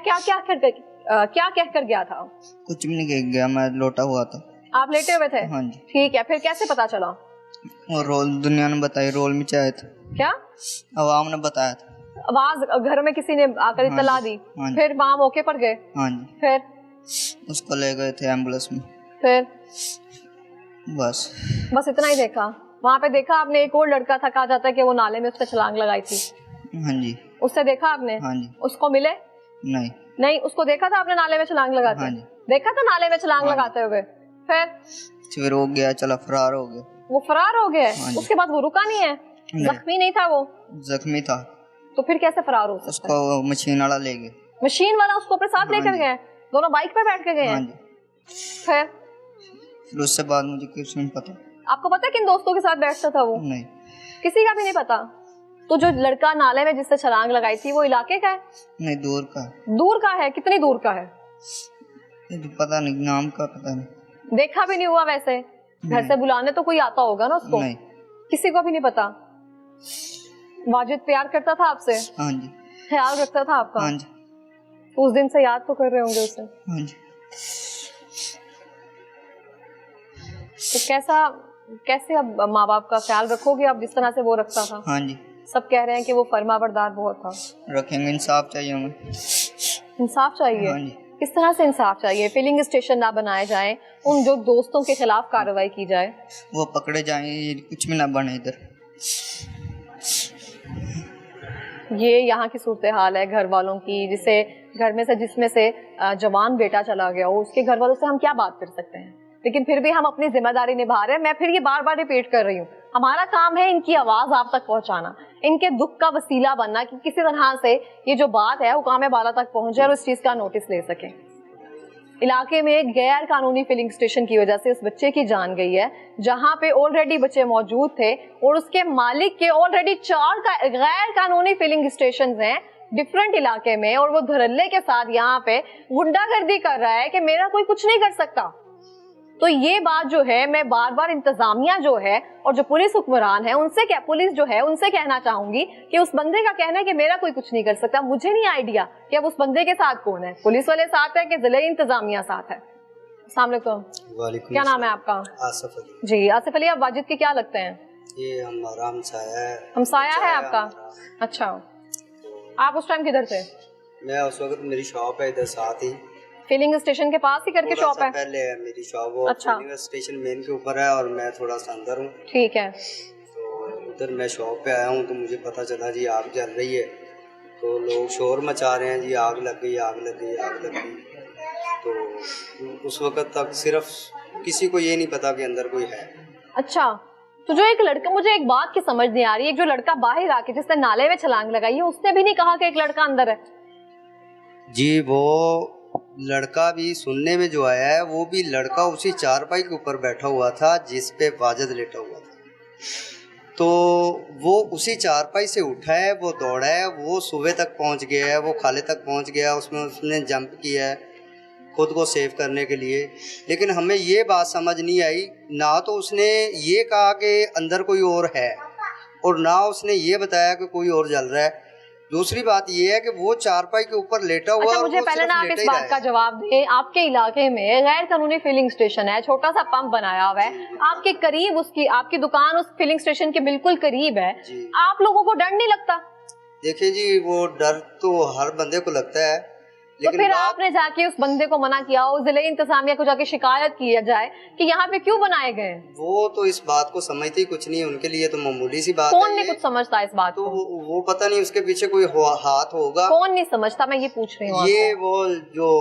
कहकर गया था? कुछ भी नहीं कह गया, मैं लोटा हुआ था. आप लेटे हुए थे? हाँ जी. ठीक है, फिर कैसे पता चला? और रोल दुनिया ने बताई, रोल में चाहे था. क्या? अवाम ने बताया था. आवाज घर में किसी ने आकर हाँ इतला जी, दी, हाँ जी। फिर वहाँ मौके पर गए, हाँ जी, फिर उसको ले गए थे एम्बुलेंस में, फिर बस इतना ही देखा? वहाँ पे देखा आपने एक और लड़का था, कहा जाता है कि वो नाले में उसने छलांग लगाई थी, हाँ जी, उससे देखा आपने? हाँ जी, उसको मिले? नहीं, नहीं, उसको देखा था आपने नाले में छलांग लगाते? हाँ जी, देखा था नाले में छलांग हाँ। लगाते हुए? फिर हो गया, चला फरार हो गया। वो फरार हो गया? हाँ जी। उसके बाद वो रुका नहीं है? नहीं। जख्मी नहीं था वो? जख्मी था, तो फिर कैसे फरार हो सकता है? उसको मशीन वाला ले गए। मशीन वाला उसको अपने साथ हाँ लेकर जी। गए? दोनों बाइक पे बैठ के गए हाँ हैं? जी, फिर उससे बाद मुझे कुछ नहीं पता। आपको पता है किन दोस्तों के साथ बैठता था वो? नहीं, किसी का भी नहीं पता? तो जो लड़का नाले में जिससे छलांग लगाई थी वो इलाके का है? नहीं, दूर का है। दूर का है? कितनी दूर का है? ये तो पता नहीं, नाम का पता नहीं। देखा भी नहीं हुआ वैसे? घर से बुलाने तो कोई आता होगा ना उसको? नहीं, किसी को भी नहीं पता? वाजिद प्यार करता था आपसे? हाँ जी, ख्याल रखता था आपका? हाँ जी, तो उस दिन से याद तो कर रहे होंगे उसे? हाँ जी। तो कैसे अब माँ बाप का ख्याल रखोगे आप जिस तरह से वो रखता था? हाँ जी, सब कह रहे हैं कि वो फर्माबरदार बहुत था। रखेंगे, इंसाफ चाहिए हमें। इंसाफ चाहिए? हाँ जी, किस तरह से इंसाफ चाहिए? फिलिंग स्टेशन ना बनाए जाए, उन जो दोस्तों के खिलाफ कार्रवाई की जाए, वो पकड़े जाएं, कुछ भी ना बने इधर। ये यहाँ की सूरत हाल है घर वालों की, जिसे घर में से जिसमें से जवान बेटा चला गया हो, उसके घर वालों से हम क्या बात कर सकते हैं? लेकिन फिर भी हम अपनी जिम्मेदारी निभा रहे हैं। मैं फिर ये बार बार रिपीट कर रही हूँ, हमारा काम है इनकी आवाज आप तक पहुंचाना, इनके दुख का वसीला बनना, कि किसी तरह से ये जो बात है हुकाम बाला तक पहुंचे और उस चीज का नोटिस ले सके। इलाके में गैर कानूनी फिलिंग स्टेशन की वजह से उस बच्चे की जान गई है, जहां पे ऑलरेडी बच्चे मौजूद थे और उसके मालिक के ऑलरेडी 4 गैर कानूनी फिलिंग स्टेशन हैं डिफरेंट इलाके में, और वो धड़ल्ले के साथ यहाँ पे गुंडागर्दी कर रहा है कि मेरा कोई कुछ नहीं कर सकता। तो ये बात जो है, मैं बार बार इंतजामिया जो है और जो पुलिस हुक्मरान है उनसे पुलिस जो है उनसे कहना चाहूंगी कि उस बंदे का कहना है कि मेरा कोई कुछ नहीं कर सकता, मुझे नहीं आइडिया कि अब उस बंदे के साथ कौन है, पुलिस वाले साथ है कि जिले इंतजामिया साथ है। अस्सलाम वालेकुम, क्या नाम है आपका? आसिफ अली। जी आसिफ अली, आप वाजिद के क्या लगते हैं? ये हमारा हमसाया है। हमसाया है आपका? अच्छा, आप उस टाइम किधर थे? मैं उस वक्त, मेरी शॉप है इधर साथ ही, फिलिंग स्टेशन के पास ही करके शॉप है? पहले है मेरी शॉप, वो अच्छा, फिलिंग स्टेशन मेन के ऊपर है और मैं थोड़ा सा अंदर हूँ। ठीक है। तो उधर मैं शॉप पे आया हूँ तो मुझे पता चला जी आग जल रही है, तो लोग शोर मचा रहे हैं जी आग लग गई, आग लग गई, आग लग गई। तो उस वक्त तक सिर्फ किसी को ये नहीं पता कि अंदर कोई है। अच्छा, तो जो एक लड़का, मुझे एक बात की समझ नहीं आ रही है, जो लड़का बाहर आके जिसने नाले में छलांग लगाई है उसने भी नहीं कहा कि एक लड़का अंदर है? जी वो लड़का भी सुनने में जो आया है, वो भी लड़का उसी चारपाई के ऊपर बैठा हुआ था जिस पे वाजिद लेटा हुआ था। तो वो उसी चारपाई से उठा है, वो दौड़ा है, वो सुबह तक पहुंच गया है, वो खाले तक पहुंच गया, उसमें उसने जंप किया है खुद को सेव करने के लिए। लेकिन हमें ये बात समझ नहीं आई, ना तो उसने ये कहा कि अंदर कोई और है और ना उसने ये बताया कि कोई और जल रहा है। दूसरी बात ये है कि वो चारपाई के ऊपर लेटा हुआ। अच्छा, मुझे पहले ना आप इस बात का जवाब दें, आपके इलाके में गैर कानूनी फिलिंग स्टेशन है, छोटा सा पंप बनाया हुआ है, आपके करीब उसकी आपकी दुकान उस फिलिंग स्टेशन के बिल्कुल करीब है, आप लोगों को डर नहीं लगता? देखिए जी, वो डर तो हर बंदे को लगता है, तो फिर आपने जाके उस बंदे को मना किया, उस जिले इंतजामिया को जाके शिकायत किया जाए कि यहाँ पे क्यों बनाए गए? वो तो इस बात को समझते ही कुछ नहीं है, उनके लिए तो मामूली सी बात है। कौन नहीं कुछ समझता इस बात को? वो पता नहीं उसके पीछे कोई हाथ होगा। कौन नहीं समझता, मैं ये पूछ रही हूँ। ये वो जो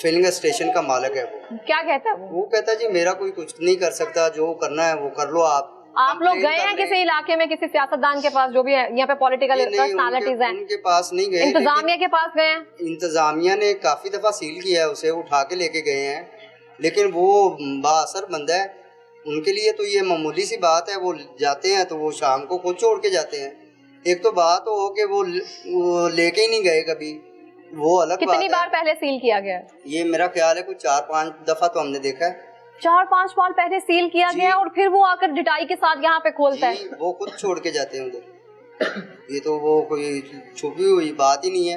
फिलिंग स्टेशन का मालिक है, वो क्या कहता है? वो कहता है जी मेरा कोई कुछ नहीं कर सकता, जो करना है वो कर लो। आप लोग गए हैं किसी इलाके में किसी सियासतदान के पास, जो भी है यहाँ पे पॉलिटिकल पर्सनालिटीज हैं, उनके पास नहीं गए, इंतजामिया के पास गए हैं? इंतजामिया ने काफी दफा सील किया है, उसे उठा के लेके गए हैं, लेकिन वो बाअसर बंदा है, उनके लिए तो ये मामूली सी बात है। वो जाते हैं तो वो शाम को खुद छोड़ के जाते हैं। एक तो बात हो कि वो लेके ही नहीं गए कभी, वो अलग बात है। कितनी बार पहले सील किया गया? ये मेरा ख्याल है कुछ 4-5 दफा तो हमने देखा है। 4-5 बार पहले सील किया गया और फिर वो आकर डिटाई के साथ यहाँ पे खोलता है। वो खुद छोड़ के जाते हैं उधर। ये तो वो कोई छुपी हुई बात ही नहीं है,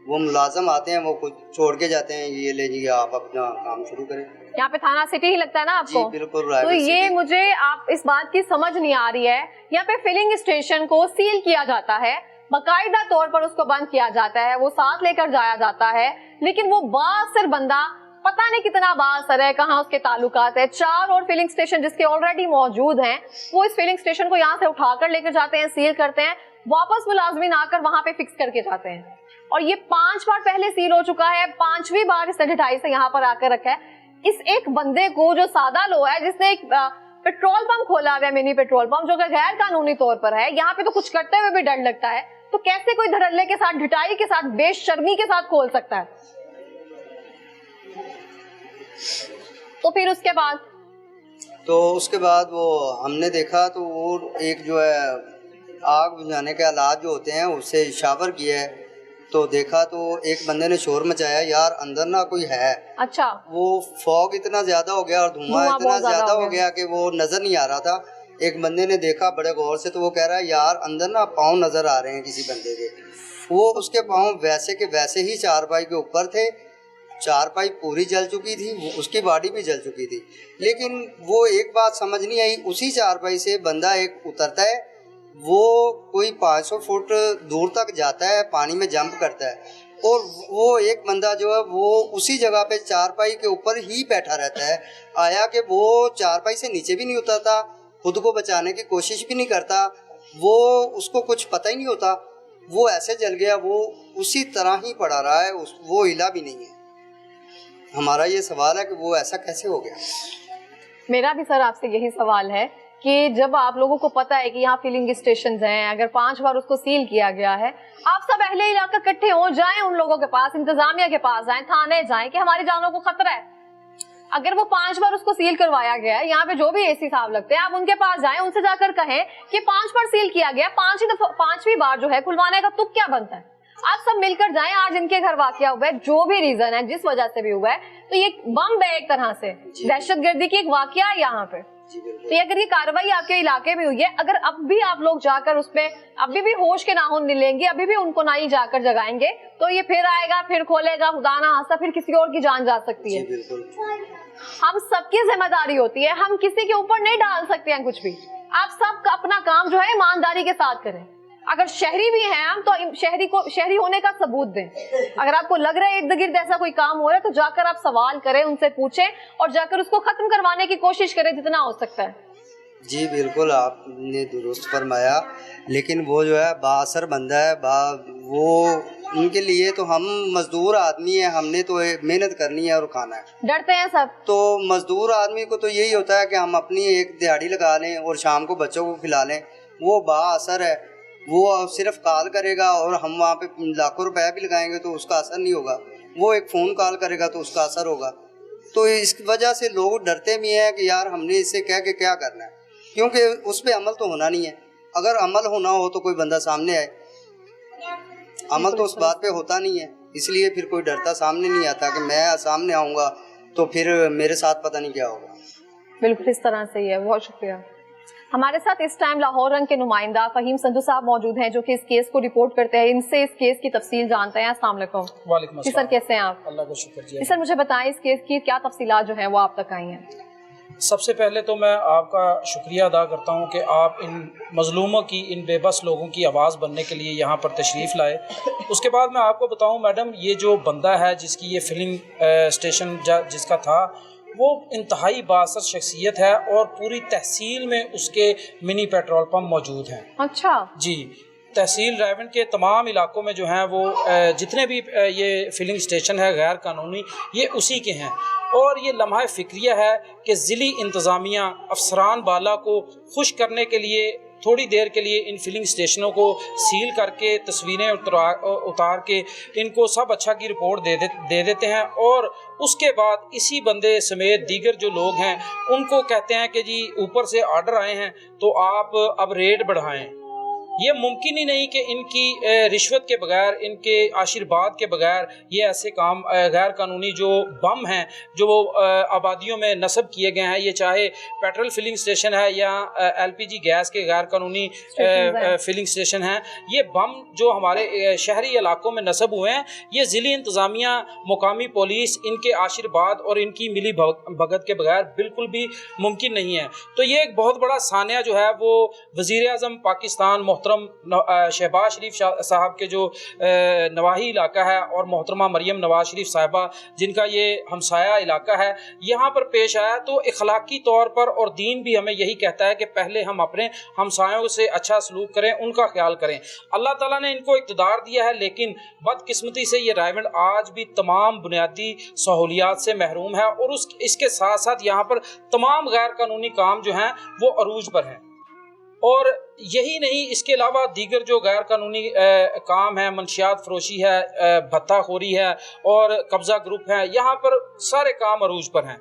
वो मुलाजम आते हैं, वो खुद छोड़ के जाते हैं, ये ले जी आप अपना काम शुरू करें। यहाँ पे थाना सिटी ही लगता है ना आपको? जी बिल्कुल। तो ये मुझे आप इस बात की समझ नहीं आ रही है, यहाँ पे फिलिंग स्टेशन को सील किया जाता है, باقاعدہ طور پر اس کو بند کیا جاتا ہے, وہ ساتھ لے کر جایا جاتا ہے, لیکن وہ بااثر بندہ پتہ نہیں کتنا بااثر ہے, کہاں اس کے تعلقات ہے. 4 اور فلنگ اسٹیشن جس کے آلریڈی موجود ہیں, وہ اس فلنگ اسٹیشن کو یہاں سے اٹھا کر لے کر جاتے ہیں, سیل کرتے ہیں, واپس ملازمین آ کر وہاں پہ فکس کر کے جاتے ہیں. اور یہ 5 بار پہلے سیل ہو چکا ہے, 5ویں بار اس نے ڈھٹائی سے یہاں پر آ کر رکھا ہے. اس ایک بندے کو جو سادہ لو ہے, جس نے ایک پیٹرول پمپ کھولا ہوا ہے, منی پیٹرول پمپ, جو کہ غیر قانونی طور پر ہے, یہاں پہ تو کچھ کرتے ہوئے بھی ڈر لگتا ہے, تو کیسے کوئی دھڑلے کے ساتھ, ڈھٹائی کے ساتھ, بے شرمی کے ساتھ کھول سکتا ہے؟ تو پھر اس کے بعد وہ ہم نے دیکھا تو وہ ایک جو ہے آگ بجھانے کے آلات جو ہوتے ہیں اس سے شاور کیا ہے, تو دیکھا تو ایک بندے نے شور مچایا, یار اندر نہ کوئی ہے. اچھا. وہ فوگ اتنا زیادہ ہو گیا اور دھواں اتنا زیادہ ہو گیا کہ وہ نظر نہیں آ رہا تھا. ایک بندے نے دیکھا بڑے غور سے, تو وہ کہہ رہا ہے یار اندر نا پاؤں نظر آ رہے ہیں کسی بندے کے. وہ اس کے پاؤں ویسے کے ویسے ہی چارپائی کے اوپر تھے, چارپائی پوری جل چکی تھی, اس کی باڈی بھی جل چکی تھی. لیکن وہ ایک بات سمجھ نہیں آئی, اسی چارپائی سے بندہ ایک اترتا ہے, وہ کوئی 500 فٹ دور تک جاتا ہے, پانی میں جمپ کرتا ہے, اور وہ ایک بندہ جو ہے وہ اسی جگہ پہ چارپائی کے اوپر ہی بیٹھا رہتا ہے. آیا کہ وہ چارپائی سے نیچے بھی نہیں اترتا, خود کو بچانے کی کوشش بھی نہیں کرتا, وہ اس کو کچھ پتہ ہی نہیں ہوتا, وہ ایسے جل گیا, وہ اسی طرح ہی پڑا رہا ہے, وہ ہلا بھی نہیں ہے. ہمارا یہ سوال ہے کہ وہ ایسا کیسے ہو گیا. میرا بھی سر آپ سے یہی سوال ہے کہ جب آپ لوگوں کو پتا ہے کہ یہاں فلنگ اسٹیشنز ہیں, اگر 5 بار اس کو سیل کیا گیا ہے, آپ سب اہل علاقہ اکٹھے ہو جائیں, ان لوگوں کے پاس, انتظامیہ کے پاس جائیں, تھانے جائیں کہ ہماری جانوں کو خطرہ ہے. اگر وہ 5 بار اس کو سیل کروایا گیا ہے, یہاں پہ جو بھی اے سی صاحب لگتے ہیں, آپ ان کے پاس جائیں, ان سے جا کر کہیں کہ 5 بار سیل کیا گیا, 5ویں بار جو ہے کھلوانے کا تک کیا بنتا ہے. آپ سب مل کر جائیں, آج ان کے گھر واقعہ ہوا ہے, جو بھی ریزن ہے, جس وجہ سے بھی ہوا ہے, تو یہ بم ہے ایک طرح سے, دہشت گردی کی ایک واقعہ ہے یہاں پہ. تو اگر یہ کارروائی آپ کے علاقے میں ہوئی ہے, اگر اب بھی آپ لوگ جا کر اس پہ ابھی بھی ہوش کے ناخن لیں گے, ابھی بھی ان کو نہ ہی جا کر جگائیں گے, تو یہ پھر آئے گا, پھر کھولے گا, خدا نہ خواستہ پھر کسی اور کی جان جا سکتی ہے. ہم سب کی ذمہ داری ہوتی ہے, ہم کسی کے اوپر نہیں ڈال سکتے ہیں کچھ بھی. آپ سب کا اپنا کام جو ہے ایمانداری کے ساتھ کریں. اگر شہری بھی ہیں ہم, تو شہری ہونے کا ثبوت دیں. اگر آپ کو لگ رہا ہے ارد گرد ایسا کوئی کام ہو رہا ہے, تو جا کر آپ سوال کریں, ان سے پوچھیں, اور جا کر اس کو ختم کروانے کی کوشش کریں جتنا ہو سکتا ہے. جی بالکل, آپ نے درست فرمایا. لیکن وہ جو ہے با اثر بندہ ہے, وہ ان کے لیے تو ہم مزدور آدمی ہیں, ہم نے تو محنت کرنی ہے اور کھانا ہے. ڈرتے ہیں سب. تو مزدور آدمی کو تو یہی ہوتا ہے کہ ہم اپنی ایک دیہڑی لگا لیں اور شام کو بچوں کو کھلا لیں. وہ با اثر ہے, وہ صرف کال کرے گا اور ہم وہاں پہ لاکھوں روپے بھی لگائیں گے تو اس کا اثر نہیں ہوگا. وہ ایک فون کال کرے گا تو اس کا اثر ہوگا. تو اس وجہ سے لوگ ڈرتے بھی ہیں کہ یار ہم نے اس سے کہہ کے کیا کرنا ہے, کیونکہ اس پہ عمل تو ہونا نہیں ہے. اگر عمل ہونا ہو تو کوئی بندہ سامنے آئے, عمل تو اس بات پہ ہوتا نہیں ہے, اس لیے پھر کوئی ڈرتا سامنے نہیں آتا کہ میں سامنے آؤں گا تو پھر میرے ساتھ پتہ نہیں کیا ہوگا. بالکل اس طرح سے ہی ہے. بہت شکریہ. ہمارے ساتھ اس ٹائم لاہور رنگ کے نمائندہ فہیم سندھو صاحب موجود ہیں, جو کہ اس کیس کو رپورٹ کرتے ہیں, ان سے اس کیس کی تفصیل جانتے ہیں. السلام علیکم. وعلیکم السلام. سر کیسے ہیں آپ؟ اللہ کا شکر. جی سر مجھے بتائیں اس کیس کی کیا تفصیلات جو ہیں وہ آپ تک آئی ہیں؟ سب سے پہلے تو میں آپ کا شکریہ ادا کرتا ہوں کہ آپ ان مظلوموں کی, ان بے بس لوگوں کی آواز بننے کے لیے یہاں پر تشریف لائے. اس کے بعد میں آپ کو بتاؤں میڈم, یہ جو بندہ ہے جس کی یہ فلنگ اسٹیشن جس کا تھا, وہ انتہائی بااثر شخصیت ہے اور پوری تحصیل میں اس کے منی پیٹرول پمپ موجود ہیں. اچھا جی, تحصیل ریونڈ کے تمام علاقوں میں جو ہیں وہ جتنے بھی یہ فلنگ اسٹیشن ہے غیر قانونی, یہ اسی کے ہیں. اور یہ لمحہ فکریہ ہے کہ ضلعی انتظامیہ افسران بالا کو خوش کرنے کے لیے تھوڑی دیر کے لیے ان فلنگ اسٹیشنوں کو سیل کر کے تصویریں اتار کے ان کو سب اچھا کی رپورٹ دے دیتے ہیں, اور اس کے بعد اسی بندے سمیت دیگر جو لوگ ہیں ان کو کہتے ہیں کہ جی اوپر سے آرڈر آئے ہیں تو آپ اب ریٹ بڑھائیں. یہ ممکن ہی نہیں کہ ان کی رشوت کے بغیر, ان کے آشیرواد کے بغیر یہ ایسے کام غیر قانونی جو بم ہیں جو وہ آبادیوں میں نصب کیے گئے ہیں, یہ چاہے پیٹرول فلنگ اسٹیشن ہے یا LPG گیس کے غیر قانونی فلنگ اسٹیشن ہیں, یہ بم جو ہمارے شہری علاقوں میں نصب ہوئے ہیں, یہ ضلعی انتظامیہ, مقامی پولیس, ان کے آشیرواد اور ان کی ملی بھگت کے بغیر بالکل بھی ممکن نہیں ہے. تو یہ ایک بہت بڑا سانحہ جو ہے وہ وزیر اعظم پاکستان محترم محترم شہباز شریف صاحب کے جو نواحی علاقہ ہے اور محترمہ مریم نواز شریف صاحبہ جن کا یہ ہمسایہ علاقہ ہے یہاں پر پیش آیا، تو اخلاقی طور پر اور دین بھی ہمیں یہی کہتا ہے کہ پہلے ہم اپنے ہمسایوں سے اچھا سلوک کریں، ان کا خیال کریں۔ اللہ تعالیٰ نے ان کو اقتدار دیا ہے، لیکن بدقسمتی سے یہ رائے ونڈ آج بھی تمام بنیادی سہولیات سے محروم ہے، اور اس کے ساتھ ساتھ یہاں پر تمام غیر قانونی کام جو ہیں وہ عروج پر ہیں۔ اور یہی نہیں، اس کے علاوہ دیگر جو غیر قانونی کام ہیں، منشیات فروشی ہے، بھتہ خوری ہے اور قبضہ گروپ ہے، یہاں پر سارے کام عروج پر ہیں۔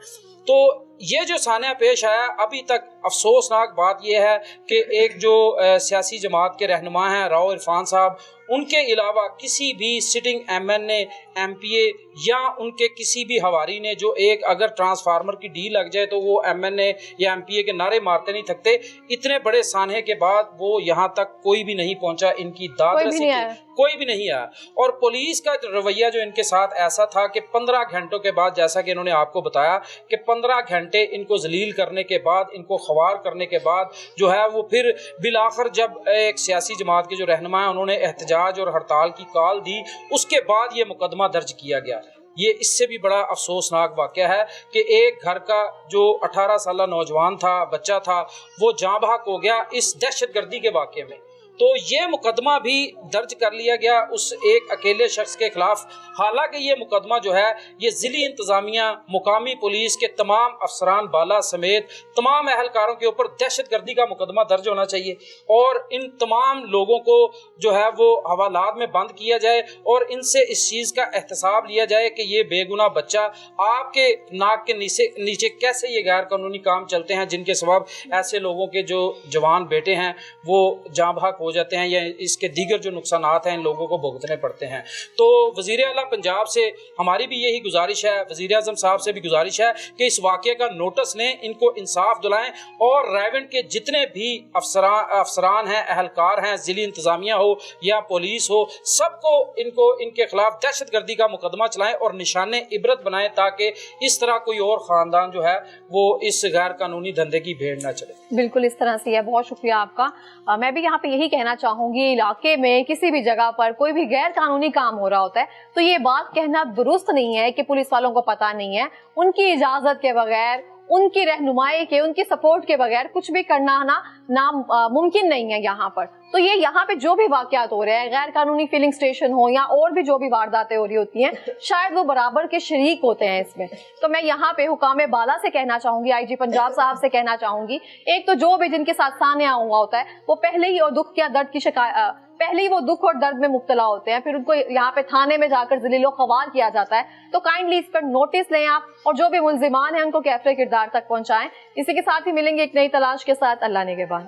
تو یہ جو سانحہ پیش آیا، ابھی تک افسوسناک بات یہ ہے کہ ایک جو سیاسی جماعت کے رہنما ہیں راؤ عرفان صاحب، ان کے علاوہ کسی بھی سٹنگ ایم این اے، ایم پی اے یا ان کے کسی بھی ہواری نے، جو ایک اگر ٹرانسفارمر کی ڈی لگ جائے تو وہ ایم این اے یا ایم پی اے کے نعرے مارتے نہیں تھکتے، اتنے بڑے سانحے کے بعد وہ یہاں تک کوئی بھی نہیں پہنچا، ان کی داد رسی کوئی بھی نہیں آیا۔ اور پولیس کا رویہ جو ان کے ساتھ ایسا تھا کہ 15 گھنٹوں کے بعد، جیسا کہ انہوں نے آپ کو بتایا کہ 15 گھنٹے ان کو ذلیل کرنے کے بعد، ان کو خوار کرنے کے بعد جو ہے وہ پھر بالآخر جب ایک سیاسی جماعت کے جو رہنما ہیں انہوں نے احتجاج اور ہڑتال کی کال دی، اس کے بعد یہ مقدمہ درج کیا گیا۔ یہ اس سے بھی بڑا افسوسناک واقعہ ہے کہ ایک گھر کا جو 18 سالہ نوجوان تھا، بچہ تھا، وہ جاں بحق ہو گیا اس دہشت گردی کے واقعے میں۔ تو یہ مقدمہ بھی درج کر لیا گیا اس ایک اکیلے شخص کے خلاف، حالانکہ یہ مقدمہ جو ہے یہ ضلعی انتظامیہ، مقامی پولیس کے تمام افسران بالا سمیت تمام اہلکاروں کے اوپر دہشت گردی کا مقدمہ درج ہونا چاہیے، اور ان تمام لوگوں کو جو ہے وہ حوالات میں بند کیا جائے، اور ان سے اس چیز کا احتساب لیا جائے کہ یہ بے گناہ بچہ آپ کے ناک کے نیچے کیسے یہ غیر قانونی کام چلتے ہیں، جن کے سبب ایسے لوگوں کے جو جوان بیٹے ہیں وہ جاں بحق ہو جاتے ہیں، یا اس کے دیگر جو نقصانات ہیں ان لوگوں کو بھگتنے پڑتے ہیں۔ تو وزیر اعلیٰ پنجاب سے ہماری بھی یہی گزارش ہے، وزیر اعظم صاحب سے بھی گزارش ہے کہ اس واقعے کا نوٹس لیں، ان کو انصاف دلائیں، اور رائے کے جتنے بھی افسران ہیں، اہلکار ہیں، ضلعی انتظامیہ ہو یا پولیس ہو، سب کو ان کے خلاف دہشت گردی کا مقدمہ چلائیں اور نشان عبرت بنائیں، تاکہ اس طرح کوئی اور خاندان جو ہے وہ اس غیر قانونی دھندے کی بھیڑ نہ چلے۔ بالکل اس طرح سے ہے، بہت شکریہ آپ کا۔ میں بھی یہاں پہ یہی کہنا چاہوں گی، علاقے میں کسی بھی جگہ پر کوئی بھی غیر قانونی کام ہو رہا ہوتا ہے تو یہ بات کہنا درست نہیں ہے کہ پولیس والوں کو پتہ نہیں ہے۔ ان کی اجازت کے بغیر، ان کی رہنمائی کے، ان کی سپورٹ کے بغیر کچھ بھی کرنا ممکن نہیں ہے یہاں پر۔ تو یہ یہاں پہ جو بھی واقعات ہو رہے ہیں، غیر قانونی فلنگ سٹیشن ہو یا اور بھی جو بھی وارداتیں ہو رہی ہوتی ہیں، شاید وہ برابر کے شریک ہوتے ہیں اس میں۔ تو میں یہاں پہ حکام بالا سے کہنا چاہوں گی، آئی جی پنجاب صاحب سے کہنا چاہوں گی، ایک تو جو بھی جن کے ساتھ سانحہ ہوا ہوتا ہے وہ پہلے ہی اور پہلے ہی وہ دکھ اور درد میں مبتلا ہوتے ہیں، پھر ان کو یہاں پہ تھانے میں جا کر ذلیل و خوار کیا جاتا ہے۔ تو کائنڈلی اس پر نوٹس لیں آپ، اور جو بھی ملزمان ہیں ان کو کیفر کردار تک پہنچائیں۔ اسی کے ساتھ ہی ملیں گے ایک نئی تلاش کے ساتھ۔ اللہ نگہبان۔